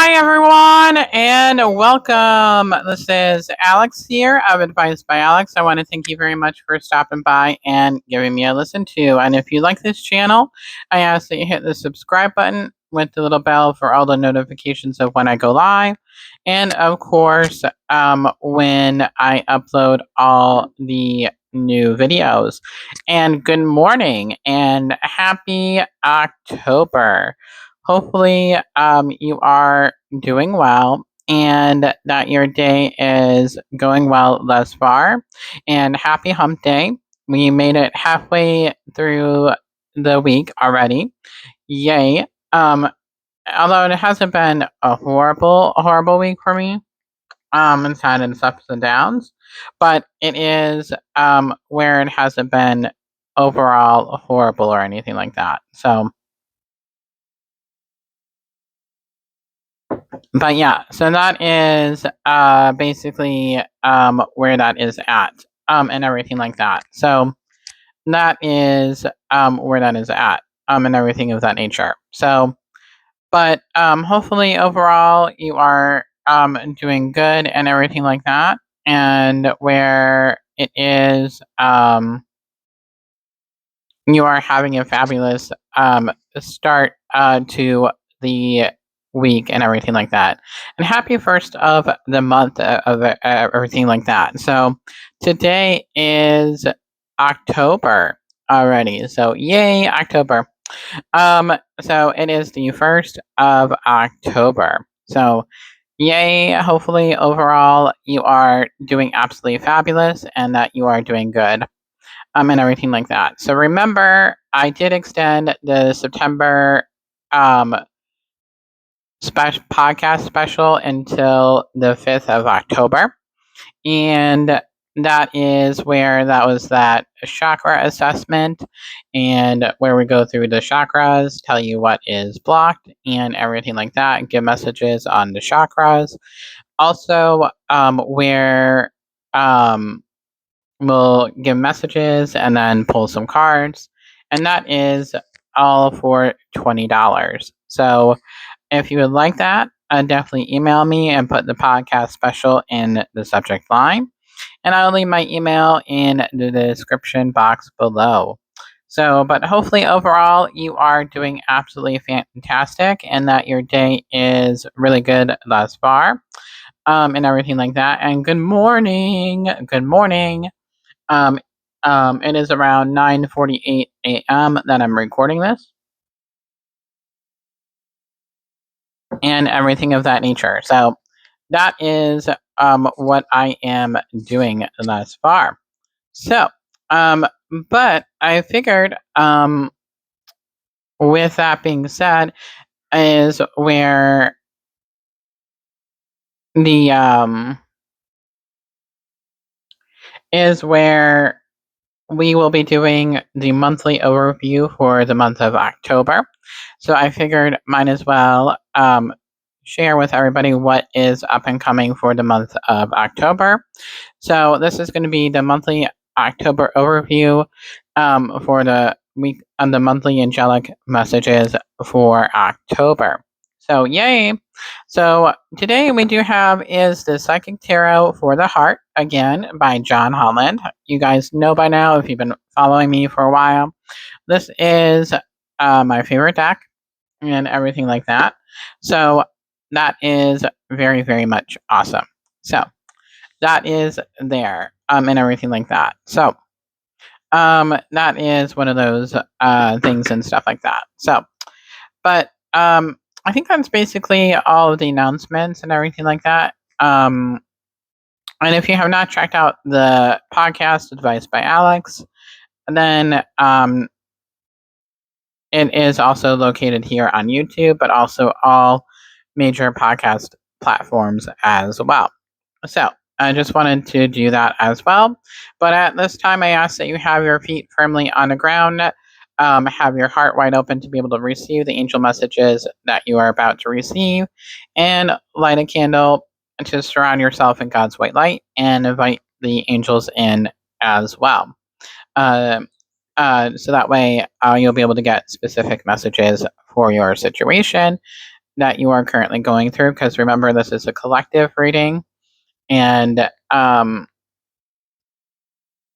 Hi, everyone, and welcome. This is Alex here of Advice by Alex. I want to thank you very much for stopping by and giving me a listen to. And if you like this channel, I ask that you hit the subscribe button with the little bell for all the notifications of when I go live. And of course, when I upload all the new videos. And good morning and happy October. Hopefully, you are doing well and that your day is going well thus far. And happy hump day. We made it halfway through the week already. Yay. Um, Although it hasn't been a horrible week for me. It's had its ups and downs, but it is where it hasn't been overall horrible or anything like that. So but yeah, so that is basically where that is at and everything like that. So that is where that is at and everything of that nature. So but hopefully overall you are doing good and everything like that, and where it is you are having a fabulous start to the week and everything like that. And happy first of the month of everything like that. So today is October already. So yay, October. So it is the 1st of October. So yay, hopefully overall you are doing absolutely fabulous and that you are doing good and everything like that. So remember, I did extend the September um, podcast special until the 5th of October. And that is where that was that chakra assessment and where we go through the chakras, tell you what is blocked and everything like that, and give messages on the chakras. Also, where um, we'll give messages and then pull some cards. And that is all for $20. So if you would like that, definitely email me and put the podcast special in the subject line. And I'll leave my email in the description box below. So, but hopefully overall you are doing absolutely fantastic and that your day is really good thus far and everything like that. And good morning. Good morning. Um, it is around 9:48 a.m. that I'm recording this, and everything of that nature. So that is what I am doing thus far. So, um, but I figured, with that being said, is where the is where we will be doing the monthly overview for the month of October. So I figured might as well share with everybody what is up and coming for the month of October. So this is going to be the monthly October overview for the week on the monthly angelic messages for October. So yay! So today we do have is the Psychic Tarot for the Heart again by John Holland. You guys know by now if you've been following me for a while. This is my favorite deck and everything like that. So that is very, very much awesome. So that is there and everything like that. So that is one of those things and stuff like that. So, but I think that's basically all of the announcements and everything like that. And if you have not checked out the podcast Advice by Alex, then it is also located here on YouTube, but also all major podcast platforms as well. So I just wanted to do that as well. But at this time, I ask that you have your feet firmly on the ground, have your heart wide open to be able to receive the angel messages that you are about to receive, and light a candle to surround yourself in God's white light and invite the angels in as well. Uh, so that way you'll be able to get specific messages for your situation that you are currently going through, because remember, this is a collective reading, and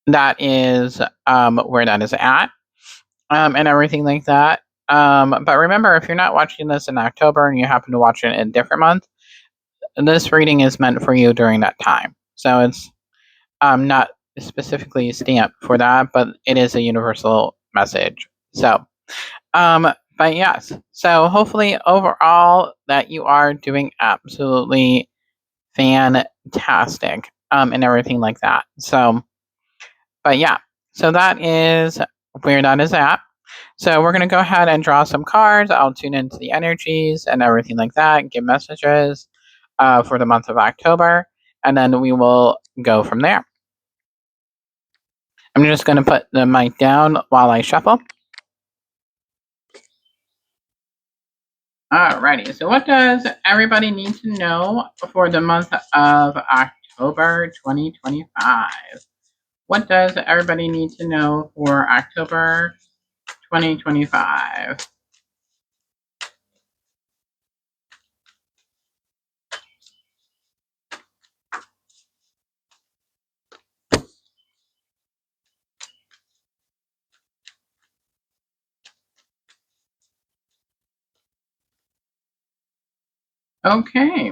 that is where that is at, and everything like that. But remember, if you're not watching this in October and you happen to watch it in a different month, this reading is meant for you during that time. So it's not specifically stamped for that, but it is a universal message. So, but yes, so hopefully overall that you are doing absolutely fantastic, and everything like that. So, but yeah, so that is where that is at. So we're going to go ahead and draw some cards. I'll tune into the energies and everything like that, give messages for the month of October, and then we will go from there. I'm just going to put the mic down while I shuffle. Alrighty, so what does everybody need to know for the month of October 2025? What does everybody need to know for October 2025? Okay.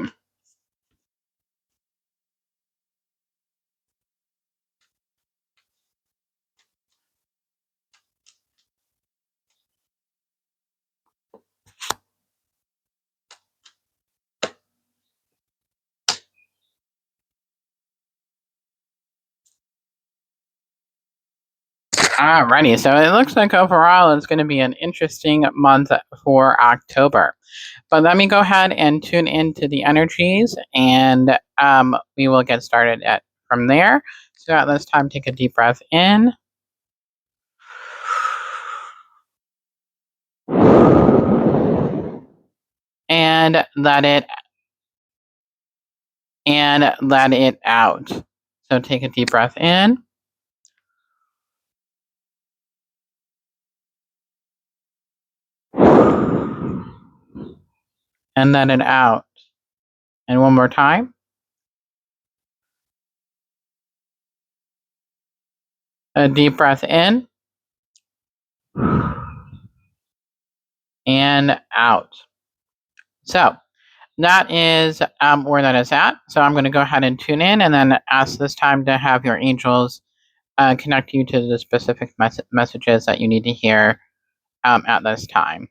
Alrighty, so it looks like overall it's going to be an interesting month for October. But let me go ahead and tune into the energies, and we will get started from there. So at this time, take a deep breath in. And let it out. So take a deep breath in. And let it out. And one more time. A deep breath in. And out. So that is where that is at. So I'm going to go ahead and tune in and then ask this time to have your angels connect you to the specific messages that you need to hear at this time.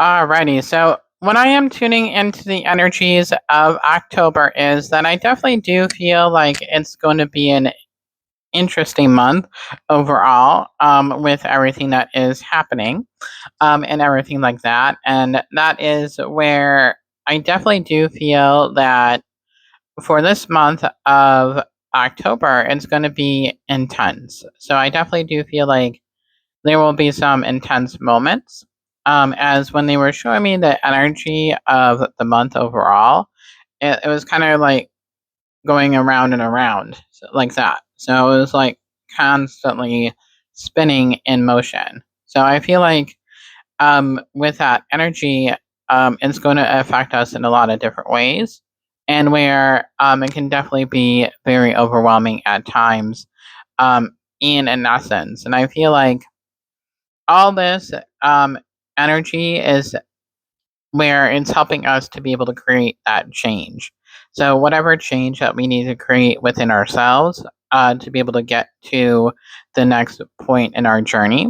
Alrighty, so when I am tuning into the energies of October is that I definitely do feel like it's going to be an interesting month overall, with everything that is happening, and everything like that. And that is where I definitely do feel that for this month of October, it's going to be intense. So I definitely do feel like there will be some intense moments. As when they were showing me the energy of the month overall, it was kind of like going around and around, like that. So it was like constantly spinning in motion. So I feel like with that energy, it's going to affect us in a lot of different ways, and where it can definitely be very overwhelming at times, in essence. And I feel like all this energy is where it's helping us to be able to create that change. So, whatever change that we need to create within ourselves to be able to get to the next point in our journey,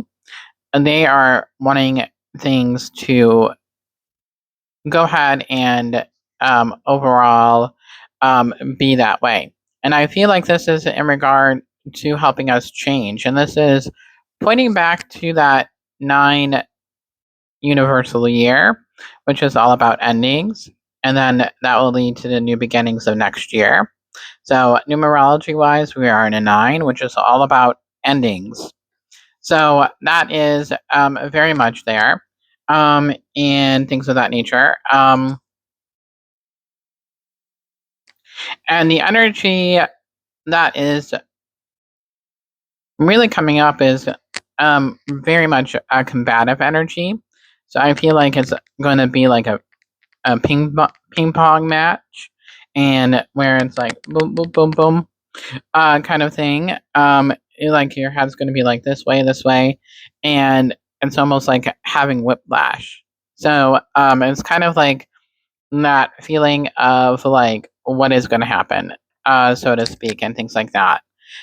and they are wanting things to go ahead and overall be that way. And I feel like this is in regard to helping us change. And this is pointing back to that 9 universal year, which is all about endings. And then that will lead to the new beginnings of next year. So, numerology wise, we are in a 9, which is all about endings. So, that is very much there and things of that nature. And the energy that is really coming up is very much a combative energy. So, I feel like it's going to be like a ping pong match, and where it's like boom, boom, boom, boom, kind of thing. Like your head's going to be like this way, and it's almost like having whiplash. So it's kind of like that feeling of like what is going to happen, so to speak, and things like that.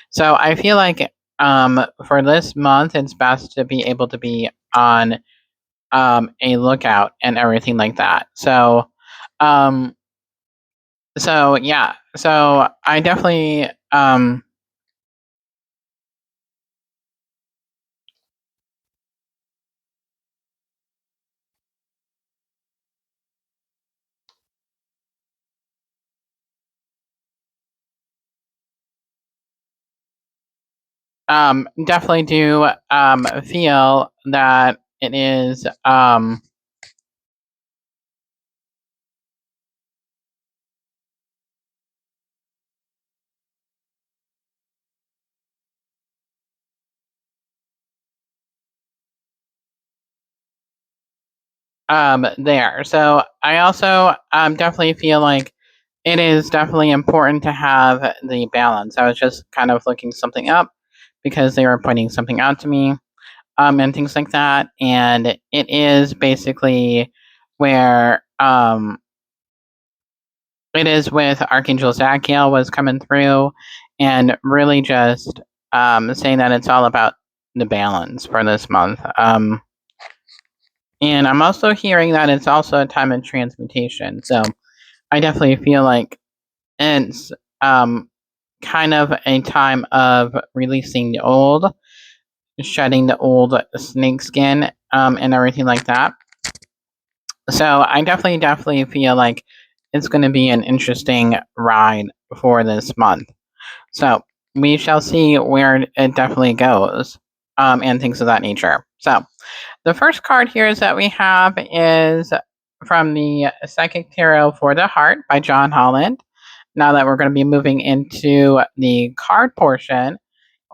So I feel like for this month, it's best to be able to be on a lookout and everything like that. Um, so yeah, so I definitely definitely do feel that it is there. So I also definitely feel like it is definitely important to have the balance. I was just kind of looking something up because they were pointing something out to me and things like that, and it is basically where it is with Archangel Zadkiel was coming through and really just saying that it's all about the balance for this month. And I'm also hearing that it's also a time of transmutation. So I definitely feel like it's kind of a time of releasing the old, shedding the old snake skin, and everything like that. So I definitely feel like it's going to be an interesting ride for this month. So we shall see where it definitely goes, and things of that nature. So the first card here is that we have is from the Psychic Tarot for the Heart by John Holland. Now that we're going to be moving into the card portion,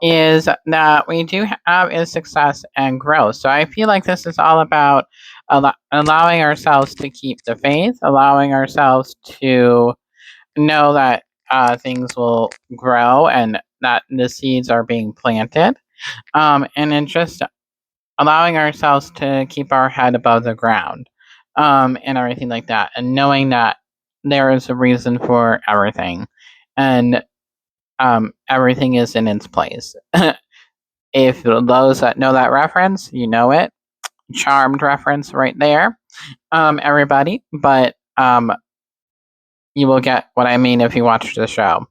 is that we do have is success and growth. So I feel like this is all about allowing ourselves to keep the faith, allowing ourselves to know that things will grow and that the seeds are being planted. And then just allowing ourselves to keep our head above the ground and everything like that. And knowing that there is a reason for everything and everything is in its place. If those that know that reference, you know it. Charmed reference right there, everybody. But you will get what I mean if you watch the show.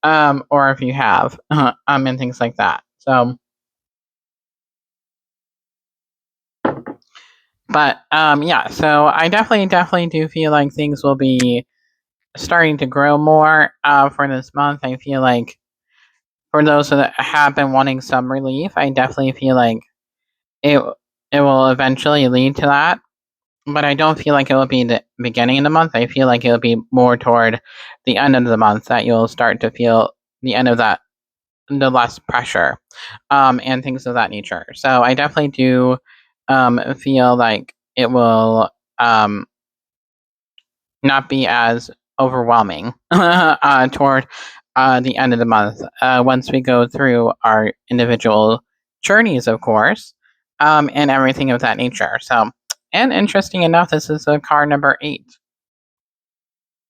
Or if you have, and things like that. So, but yeah. So I definitely do feel like things will be starting to grow more for this month. I feel like for those that have been wanting some relief, I definitely feel like it it will eventually lead to that. But I don't feel like it will be the beginning of the month. I feel like it'll be more toward the end of the month that you'll start to feel the end of that, the less pressure, and things of that nature. So I definitely do feel like it will not be as overwhelming toward the end of the month once we go through our individual journeys, of course, and everything of that nature. So, and interesting enough, this is card number 8.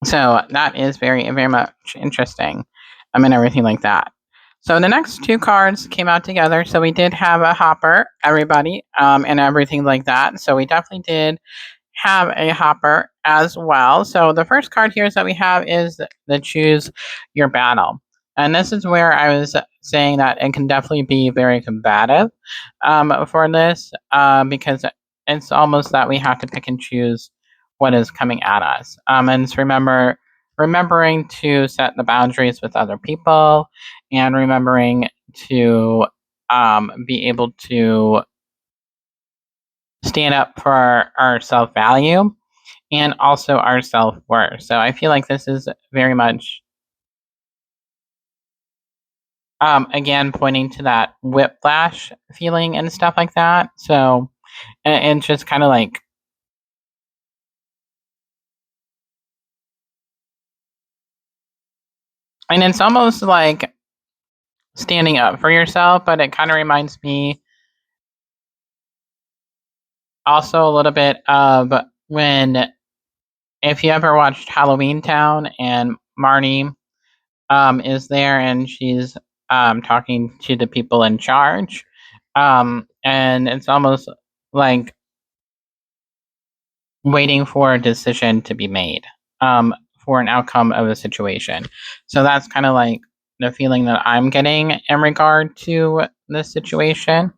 So that is very much interesting, and everything like that. So the next two cards came out together. So we did have a hopper, everybody, and everything like that. So we definitely did have a hopper as well. So the first card here is that we have is the choose your battle. And this is where I was saying that it can definitely be very combative for this because it's almost that we have to pick and choose what is coming at us. And it's remembering to set the boundaries with other people and remembering to be able to stand up for our self value and also our self worth. So I feel like this is very much, again, pointing to that whiplash feeling and stuff like that. So, and just kind of like, and it's almost like standing up for yourself, but it kind of reminds me also a little bit of when, if you ever watched Halloween Town and Marnie is there and she's talking to the people in charge. And it's almost like waiting for a decision to be made for an outcome of a situation. So that's kind of like the feeling that I'm getting in regard to this situation.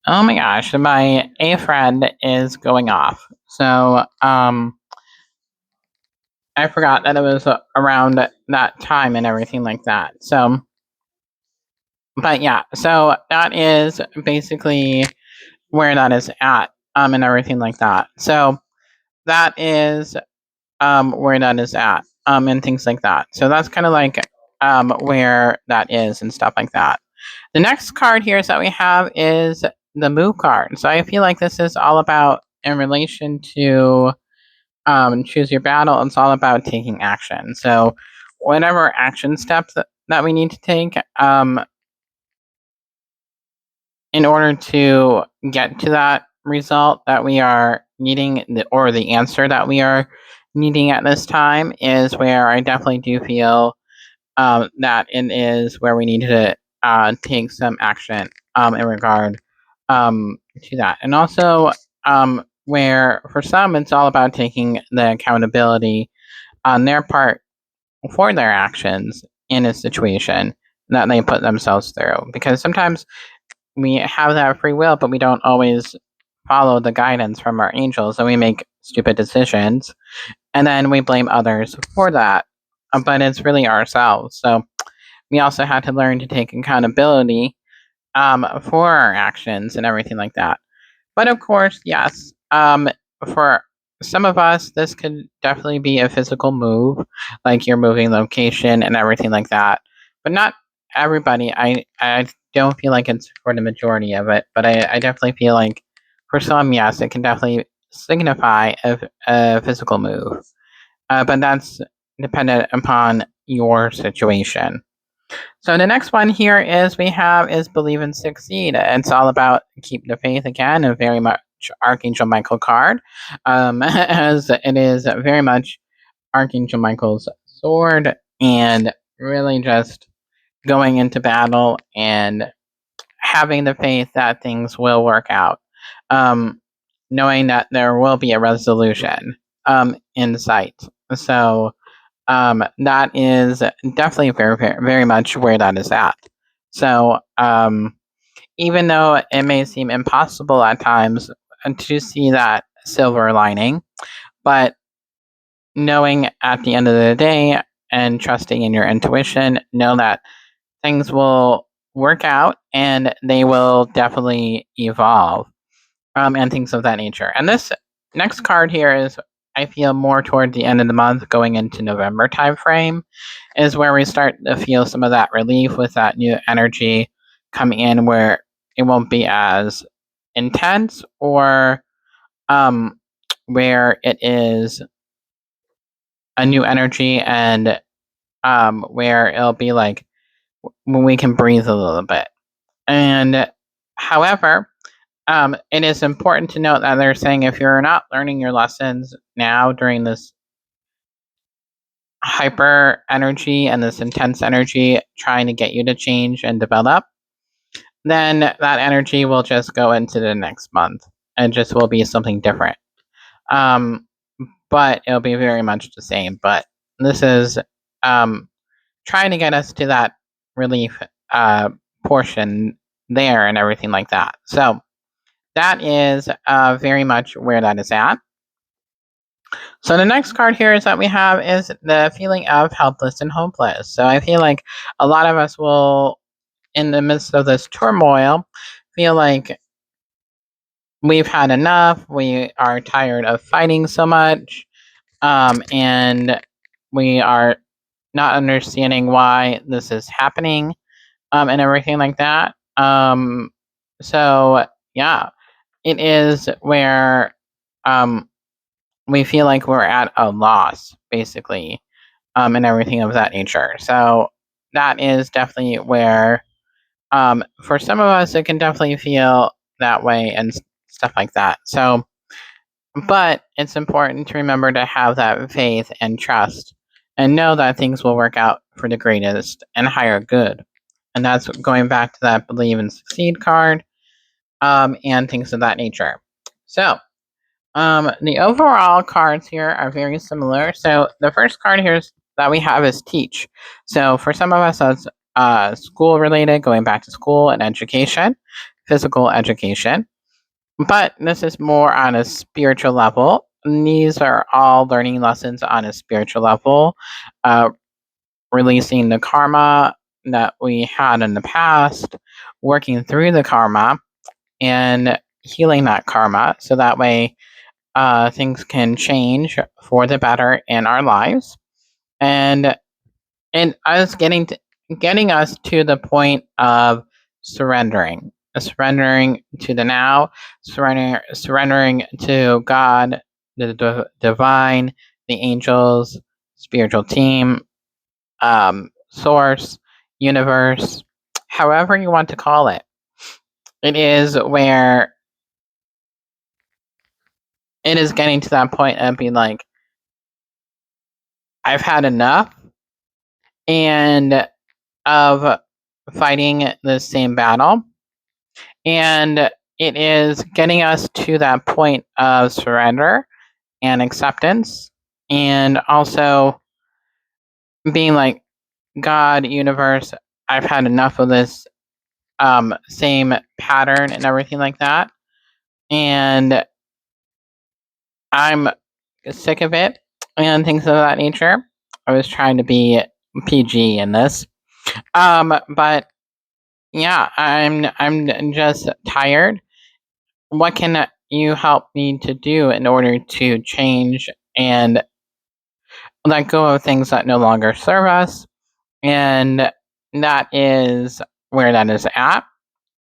Oh my gosh, my A friend is going off. So I forgot that it was around that time and everything like that. So, but yeah, so that is basically where that is at, and everything like that. So that is where that is at, and things like that. So that's kind of like where that is and stuff like that. The next card here is that we have is the move card. So I feel like this is all about in relation to choose your battle. It's all about taking action. So whatever action steps that we need to take in order to get to that result that we are needing, or the answer that we are needing at this time, is where I definitely do feel that it is where we need to take some action in regard to that. And also, where for some it's all about taking the accountability on their part for their actions in a situation that they put themselves through. Because sometimes we have that free will, but we don't always follow the guidance from our angels, and we make stupid decisions, and then we blame others for that. But it's really ourselves. So we also had to learn to take accountability for our actions and everything like that. But of course, yes, for some of us, this could definitely be a physical move, like you're moving location and everything like that. But not everybody. I don't feel like it's for the majority of it, but I definitely feel like for some, yes, it can definitely signify a physical move. But that's dependent upon your situation. So the next one here is we have is believe and succeed. It's all about keep the faith again, a very much Archangel Michael card, as it is very much Archangel Michael's sword, and really just going into battle and having the faith that things will work out, um, knowing that there will be a resolution in sight. So that is definitely very, very, very much where that is at. So, even though it may seem impossible at times to see that silver lining, but knowing at the end of the day and trusting in your intuition, know that things will work out and they will definitely evolve, and things of that nature. And this next card here is, I feel, more toward the end of the month, going into November time frame, is where we start to feel some of that relief with that new energy coming in, where it won't be as intense, or um, where it is a new energy, and where it'll be like when we can breathe a little bit. And however, it is important to note that they're saying if you're not learning your lessons now during this hyper energy and this intense energy trying to get you to change and develop, then that energy will just go into the next month. It just will be something different. Um, but it'll be very much the same. But this is um, trying to get us to that relief portion there and everything like that. So that is very much where that is at. So the next card here is that we have is the feeling of helpless and hopeless. So I feel like a lot of us will, in the midst of this turmoil, feel like we've had enough. We are tired of fighting so much, and we are not understanding why this is happening, and everything like that. So yeah, it is where um, we feel like we're at a loss, basically, and everything of that nature. So that is definitely where, for some of us, it can definitely feel that way and stuff like that. So, but it's important to remember to have that faith and trust and know that things will work out for the greatest and higher good. And that's going back to that believe and succeed card, and things of that nature. So, the overall cards here are very similar. So the first card here that we have is teach. So for some of us, that's school related, going back to school and education, physical education. But this is more on a spiritual level. These are all learning lessons on a spiritual level, uh, releasing the karma that we had in the past, working through the karma, and healing that karma so that way things can change for the better in our lives, and us getting us to the point of surrendering to the now, surrendering to God, the divine, the angels, spiritual team, source, universe, however you want to call it. It is where it is getting to that point of being like, I've had enough, and of fighting the same battle. And it is getting us to that point of surrender and acceptance, and also being like, God, universe, I've had enough of this same pattern and everything like that. And I'm sick of it and things of that nature. I was trying to be PG in this. But yeah, I'm just tired. What can you help me to do in order to change and let go of things that no longer serve us? And that is where that is at,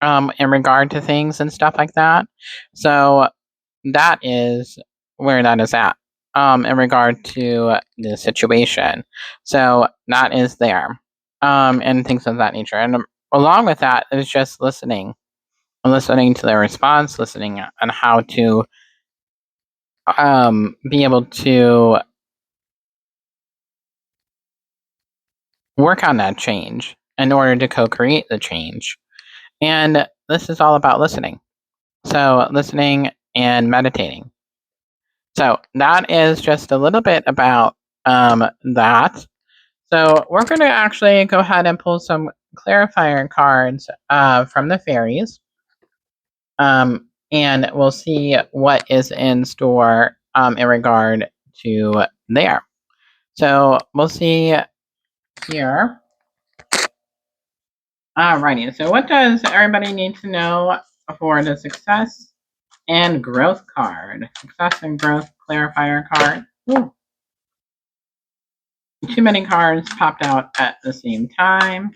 in regard to things and stuff like that. So that is where that is at, in regard to the situation. So that is there, and things of that nature. And along with that is just listening to their response, listening on how to be able to work on that change in order to co-create the change. And this is all about listening. So listening and meditating. So that is just a little bit about that. So we're going to actually go ahead and pull some clarifier cards from the fairies. And we'll see what is in store in regard to there. So we'll see here. Alrighty, so what does everybody need to know for the success and growth card? Success and growth clarifier card. Ooh. Too many cards popped out at the same time.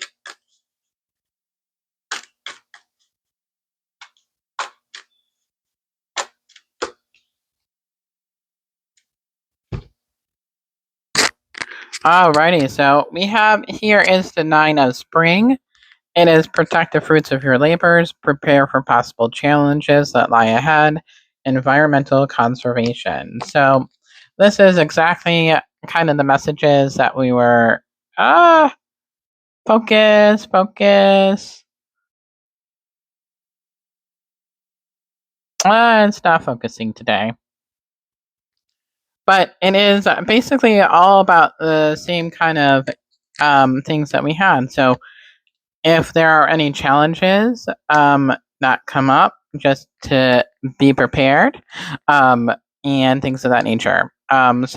Alrighty, so we have here is the Nine of Spring. It is protect the fruits of your labors, prepare for possible challenges that lie ahead, environmental conservation. So this is exactly kind of the messages that we were focus. It's not focusing today. But it is basically all about the same kind of things that we had. So if there are any challenges that come up, just to be prepared and things of that nature. And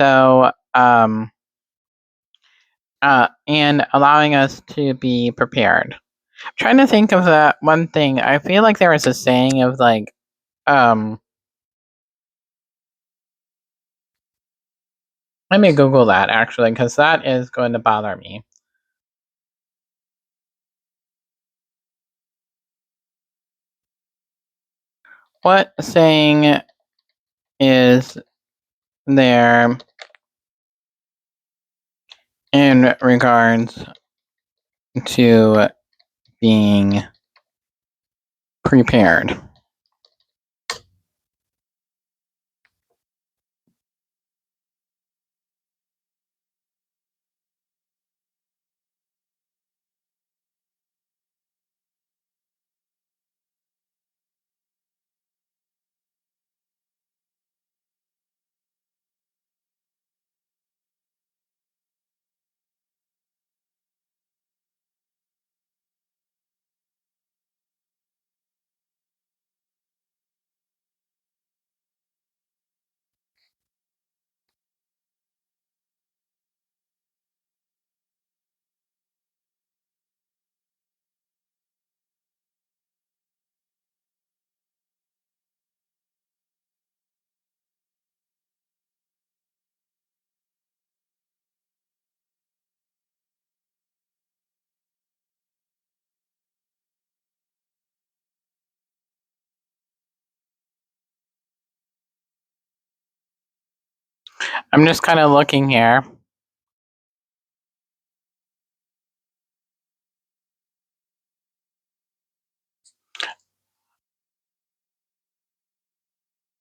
allowing us to be prepared. Trying to think of that one thing. I feel like there was a saying of like, um, let me Google that actually, because that is going to bother me. What saying is there in regards to being prepared? I'm just kind of looking here.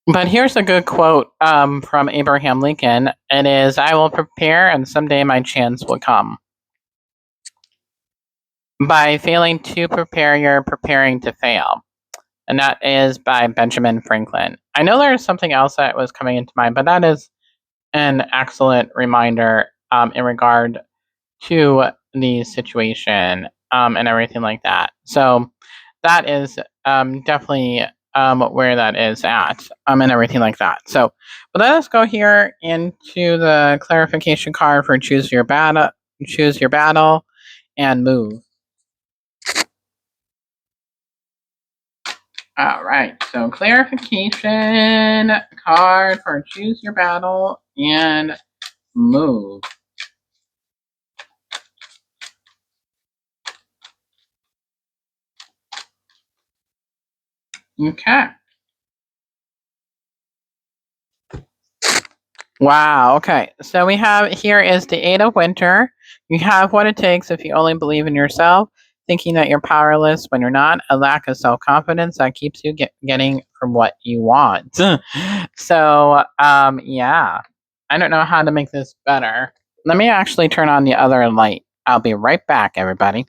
But here's a good quote from Abraham Lincoln. It is, I will prepare and someday my chance will come. By failing to prepare, you're preparing to fail. And that is by Benjamin Franklin. I know there's something else that was coming into mind, but that is an excellent reminder in regard to the situation and everything like that. So that is definitely where that is at and everything like that. So but let us go here into the clarification card for choose your battle, and move. All right. So clarification card for choose your battle and move. Okay. Wow. Okay. So we have here is the Eight of Winter. You have what it takes if you only believe in yourself, thinking that you're powerless when you're not, a lack of self confidence that keeps you getting from what you want. So, yeah. I don't know how to make this better. Let me actually turn on the other light. I'll be right back, everybody.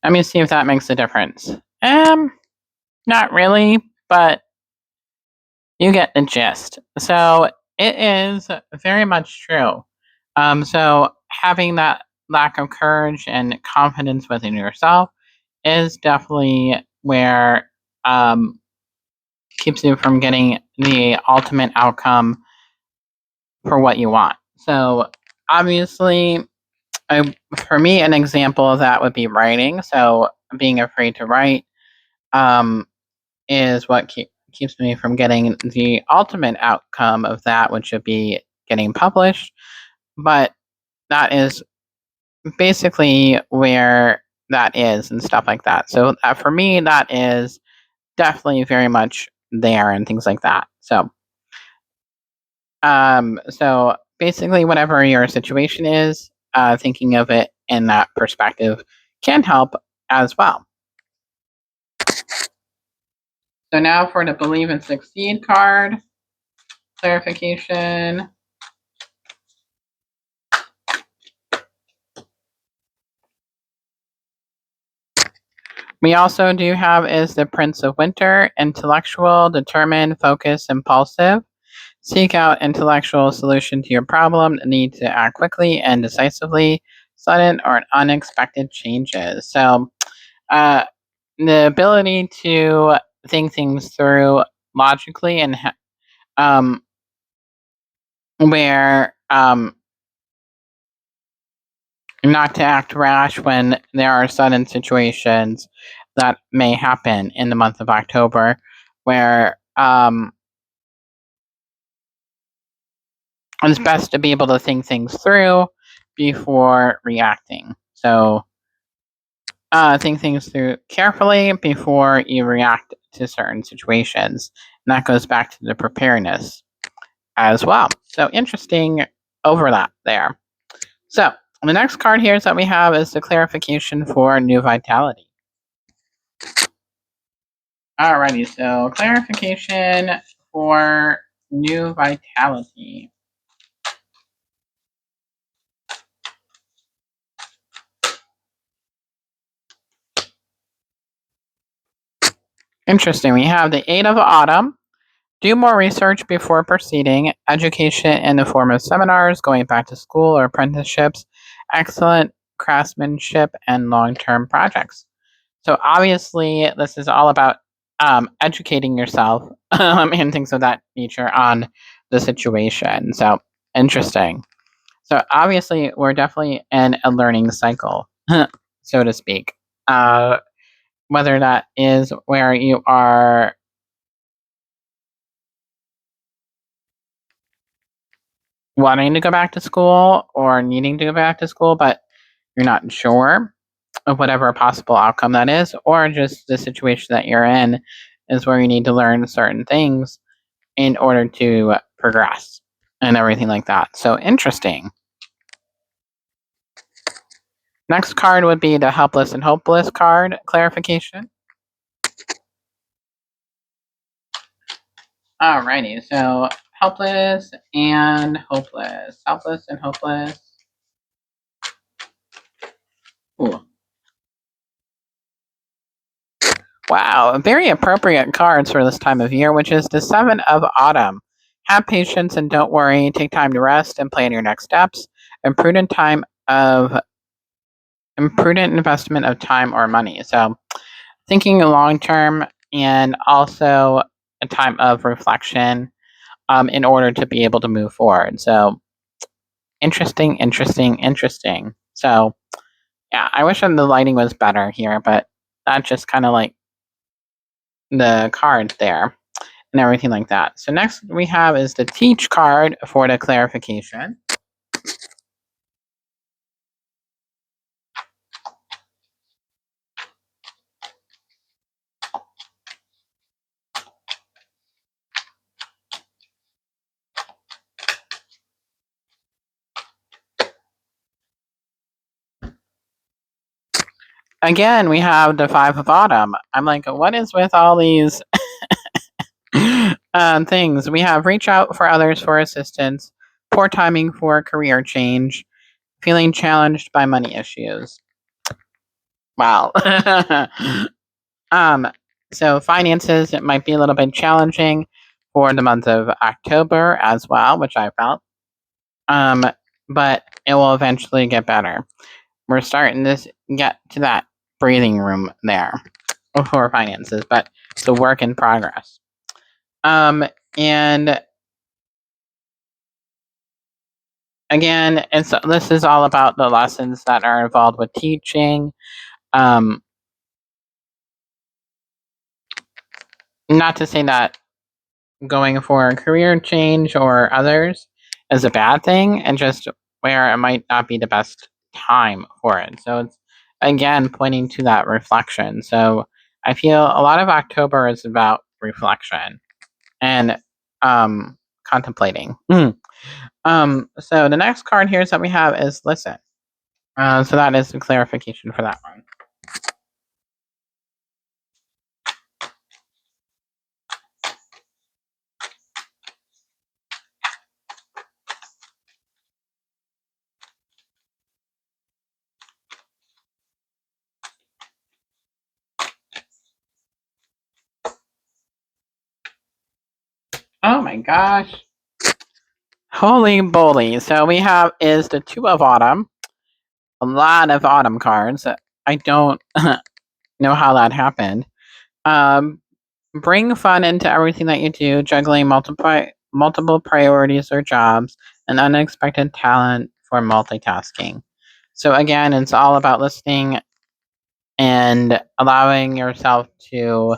Let me see if that makes a difference. Not really, but you get the gist. So it is very much true. So having that lack of courage and confidence within yourself is definitely where keeps you from getting the ultimate outcome for what you want. So obviously, for me, an example of that would be writing. So being afraid to write um, is what keeps me from getting the ultimate outcome of that, which would be getting published. But that is basically where that is and stuff like that. So for me, that is definitely very much there and things like that. So basically, whatever your situation is, thinking of it in that perspective can help as well. So now for the Believe and Succeed card, clarification. We also do have is the Prince of Winter, intellectual, determined, focused, impulsive. Seek out intellectual solution to your problem. Need to act quickly and decisively. Sudden or unexpected changes. So, the ability to think things through logically and where not to act rash when there are sudden situations that may happen in the month of October, where it's best to be able to think things through before reacting. So, think things through carefully before you react to certain situations. And that goes back to the preparedness as well. So, interesting overlap there. So, the next card here that we have is the clarification for new vitality. Alrighty, so clarification for new vitality. Interesting. We have the Eight of Autumn. Do more research before proceeding. Education in the form of seminars, going back to school or apprenticeships. Excellent craftsmanship and long-term projects. So obviously, this is all about educating yourself and things of that nature on the situation. So interesting. So obviously, we're definitely in a learning cycle, so to speak. Whether that is where you are wanting to go back to school or needing to go back to school, but you're not sure of whatever possible outcome that is, or just the situation that you're in is where you need to learn certain things in order to progress and everything like that. So interesting. Next card would be the helpless and hopeless card clarification. Alrighty, so helpless and hopeless. Helpless and hopeless. Ooh. Wow, very appropriate cards for this time of year, which is the Seven of Autumn. Have patience and don't worry. Take time to rest and plan your next steps. Imprudent time of imprudent investment of time or money. So thinking long term and also a time of reflection in order to be able to move forward. So interesting, interesting, interesting. So yeah, I wish the lighting was better here, but that's just kind of like the cards there and everything like that. So next we have is the teach card for the clarification. Again, we have the Five of Autumn. I'm like, what is with all these things? We have reach out for others for assistance, poor timing for career change, feeling challenged by money issues. Wow. um, so finances, it might be a little bit challenging for the month of October as well, which I felt. But it will eventually get better. We're starting to get to that breathing room there for finances, but it's a work in progress. And again, this is all about the lessons that are involved with teaching. Not to say that going for a career change or others is a bad thing, and just where it might not be the best time for it. So it's again pointing to that reflection. So I feel a lot of October is about reflection and contemplating. So the next card here that we have is listen. So that is the clarification for that one. Oh my gosh. Holy moly. So we have is the Two of Autumn. A lot of autumn cards. I don't know how that happened. Um, Bring fun into everything that you do, juggling multiple priorities or jobs, and unexpected talent for multitasking. So again, it's all about listening and allowing yourself to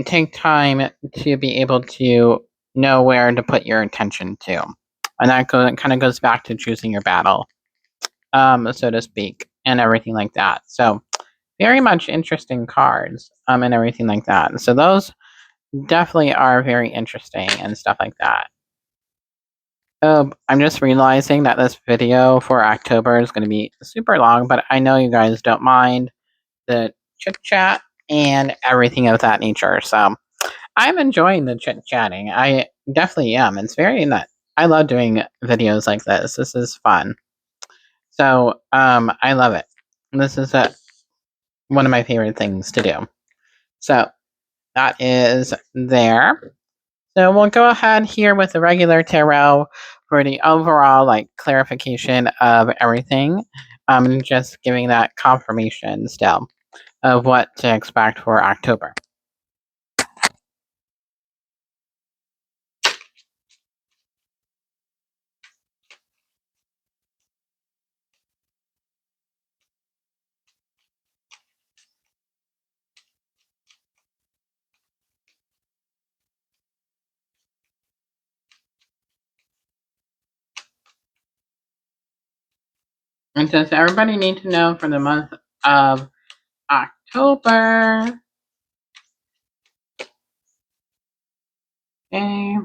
take time to be able to know where to put your attention to. And that kind of goes back to choosing your battle, so to speak, and everything like that. So very much interesting cards, and everything like that. So those definitely are very interesting and stuff like that. I'm just realizing that this video for October is going to be super long, but I know you guys don't mind the chit chat and everything of that nature. So I'm enjoying the chit chatting. I definitely am. It's very nut. I love doing videos like this. This is fun. So I love it. This is one of my favorite things to do. So that is there. So we'll go ahead here with the regular tarot for the overall clarification of everything. And just giving that confirmation still of what to expect for October. And does everybody need to know for the month of October? Okay.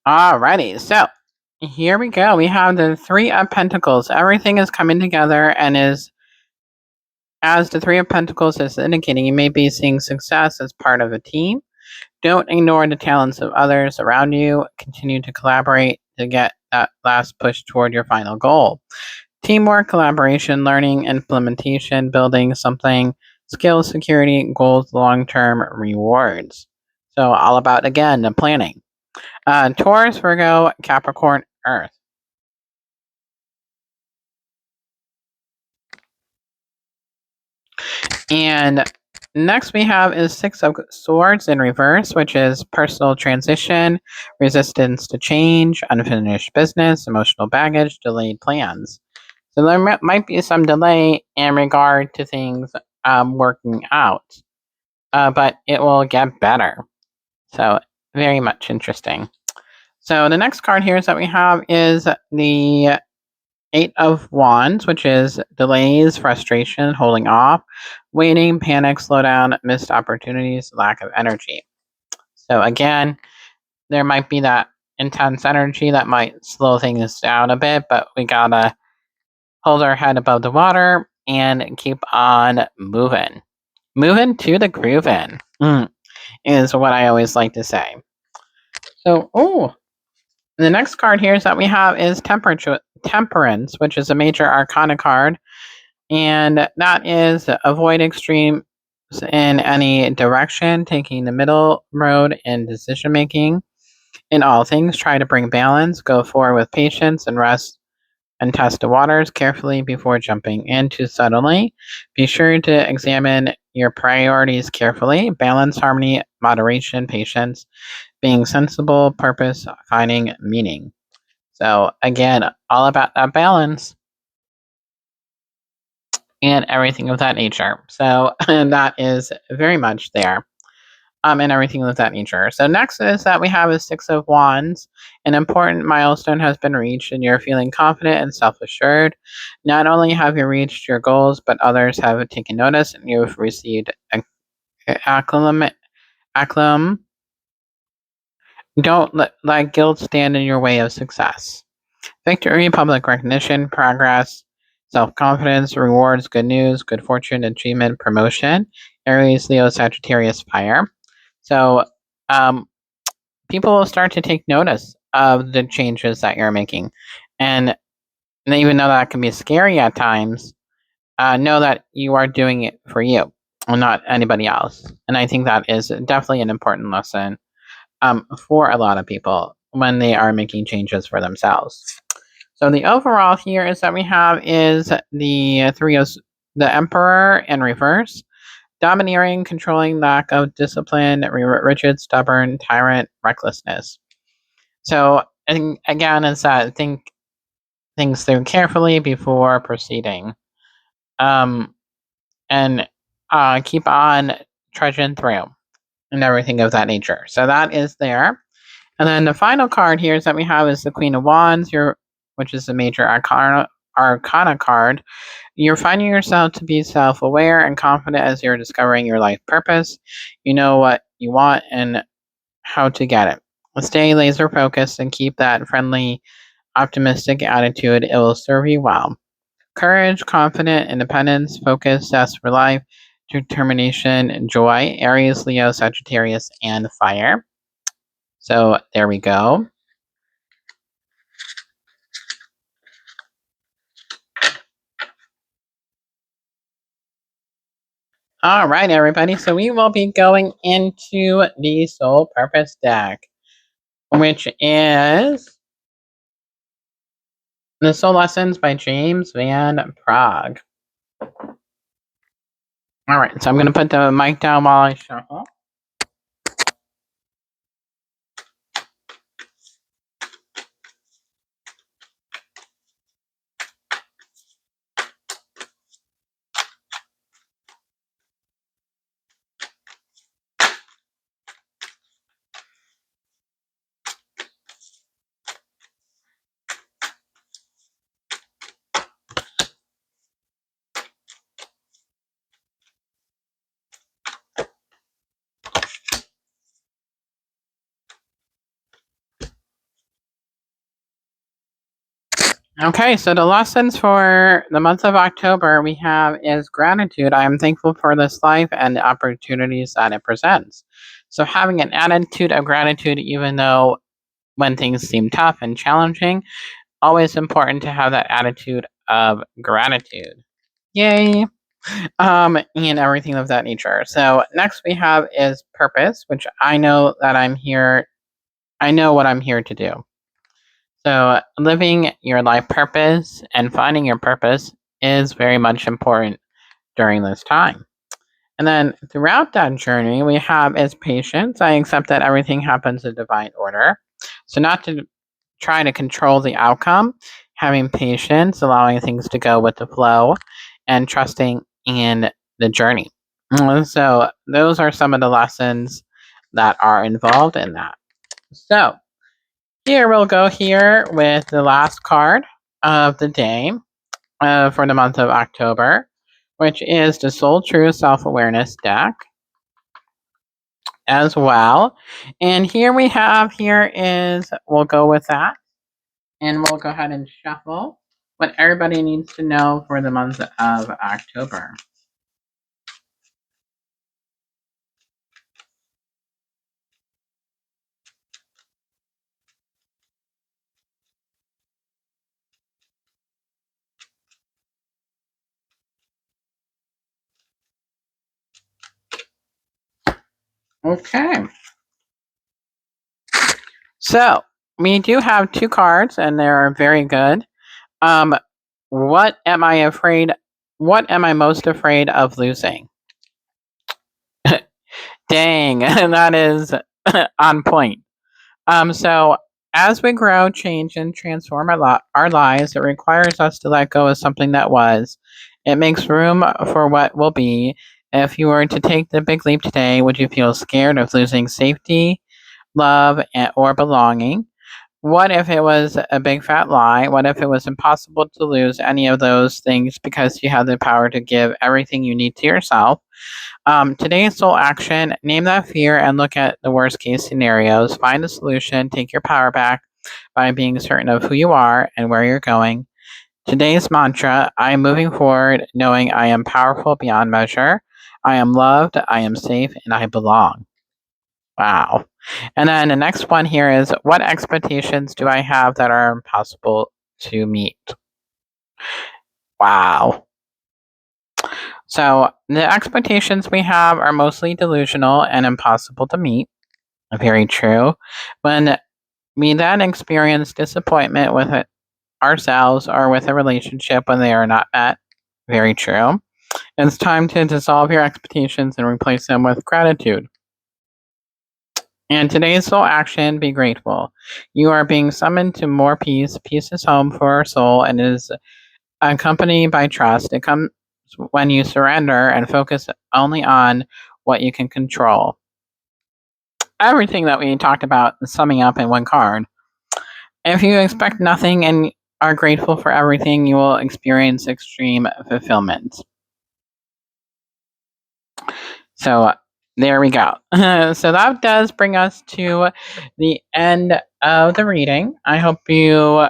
Alrighty, so here we go. We have the Three of Pentacles. Everything is coming together and is, as the Three of Pentacles is indicating, you may be seeing success as part of a team. Don't ignore the talents of others around you. Continue to collaborate to get that last push toward your final goal. Teamwork, collaboration, learning, implementation, building something, skills, security, goals, long-term rewards. So all about, again, the planning. Taurus, Virgo, Capricorn, Earth. And next we have is Six of Swords in reverse, which is personal transition, resistance to change, unfinished business, emotional baggage, delayed plans. So there might be some delay in regard to things working out, but it will get better. So very much interesting. So the next card here is that we have is the Eight of Wands, which is delays, frustration, holding off, waiting, panic, slowdown, missed opportunities, lack of energy. So again, there might be that intense energy that might slow things down a bit, but we gotta hold our head above the water and keep on moving. Moving to the grooving is what I always like to say. So, the next card here is that we have is Temperance, which is a major arcana card. And that is avoid extremes in any direction, taking the middle road in decision making. In all things, try to bring balance, go forward with patience, and rest and test the waters carefully before jumping in too suddenly. Be sure to examine your priorities carefully, balance, harmony, moderation, patience, being sensible, purpose, finding meaning. So, again, all about that balance and everything of that nature. So, and that is very much there. and everything of that nature. So next is that we have a Six of Wands. An important milestone has been reached, and you're feeling confident and self-assured. Not only have you reached your goals, but others have taken notice, and you've received acclaim. Acclaim. Don't let guilt stand in your way of success. Victory, public recognition, progress, self-confidence, rewards, good news, good fortune, achievement, promotion. Aries, Leo, Sagittarius, fire. So, um, people will start to take notice of the changes that you're making. And even though that can be scary at times, know that you are doing it for you and not anybody else. And I think that is definitely an important lesson for a lot of people when they are making changes for themselves. So the overall here is that we have is the Emperor in reverse, domineering, controlling, lack of discipline, rigid, stubborn, tyrant, recklessness. So and again, is that think things through carefully before proceeding, um, and keep on trudging through and everything of that nature. So that is there. And then the final card here is that we have is the Queen of Wands, which is the major arcana card. You're finding yourself to be self-aware and confident as you're discovering your life purpose. You know what you want and how to get it. Stay laser focused and keep that friendly, optimistic attitude. It will serve you well. Courage, confident, independence, focus, zest for life, determination, joy. Aries, Leo, Sagittarius, and fire. So there we go. All right, everybody. So we will be going into the Soul Purpose deck, which is The Soul Lessons by James Van Prague. All right, so I'm going to put the mic down while I shuffle. Okay, so the lessons for the month of October we have is gratitude. I am thankful for this life and the opportunities that it presents. So having an attitude of gratitude, even though when things seem tough and challenging, always important to have that attitude of gratitude. Yay! And everything of that nature. So next we have is purpose, which I know that I'm here. I know what I'm here to do. So living your life purpose and finding your purpose is very much important during this time. And then throughout that journey, we have is patience. I accept that everything happens in divine order. So not to try to control the outcome, having patience, allowing things to go with the flow, and trusting in the journey. So those are some of the lessons that are involved in that. So here we'll go here with the last card of the day for the month of October, which is the Soul True Self-Awareness deck as well. And here we have, we'll go with that. And we'll go ahead and shuffle what everybody needs to know for the month of October. Okay. So we do have two cards, and they're very good. What am I afraid? What am I most afraid of losing? Dang, that is on point. So as we grow, change, and transform our lives, it requires us to let go of something that was. It makes room for what will be, If you were to take the big leap today, would you feel scared of losing safety, love, or belonging? What if it was a big fat lie? What if it was impossible to lose any of those things because you have the power to give everything you need to yourself? Today's soul action: name that fear and look at the worst case scenarios. Find a solution. Take your power back by being certain of who you are and where you're going. Today's mantra: I am moving forward knowing I am powerful beyond measure. I am loved, I am safe, and I belong. Wow. And then the next one here is: what expectations do I have that are impossible to meet? Wow. So the expectations we have are mostly delusional and impossible to meet. Very true. When we then experience disappointment with ourselves or with a relationship when they are not met. Very true. It's time to dissolve your expectations and replace them with gratitude. And today's soul action: be grateful. You are being summoned to more peace. Peace is home for our soul and is accompanied by trust. It comes when you surrender and focus only on what you can control. Everything that we talked about is summing up in one card. If you expect nothing and are grateful for everything, you will experience extreme fulfillment. So there we go. So that does bring us to the end of the reading. I hope you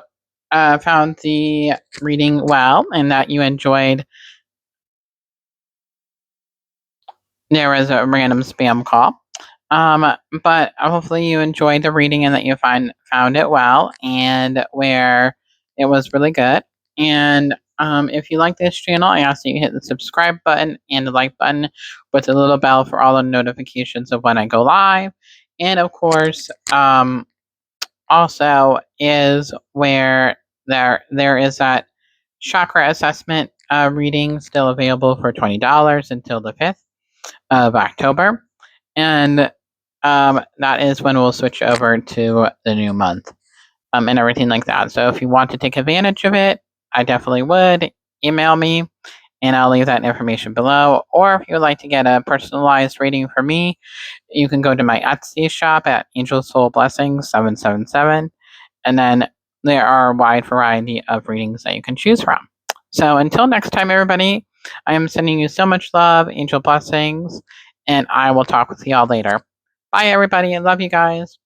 found the reading well and that you enjoyed. There was a random spam call. But hopefully you enjoyed the reading and that you found it well and where it was really good. And if you like this channel, I ask that you hit the subscribe button and the like button with the little bell for all the notifications of when I go live. And of course, also is where there is that chakra assessment reading still available for $20 until the 5th of October. And that is when we'll switch over to the new month and everything like that. So if you want to take advantage of it, I definitely would. Email me and I'll leave that information below. Or if you would like to get a personalized reading from me, you can go to my Etsy shop at Angel Soul Blessings 777. And then there are a wide variety of readings that you can choose from. So until next time, everybody, I am sending you so much love, angel blessings, and I will talk with y'all later. Bye, everybody. I love you guys.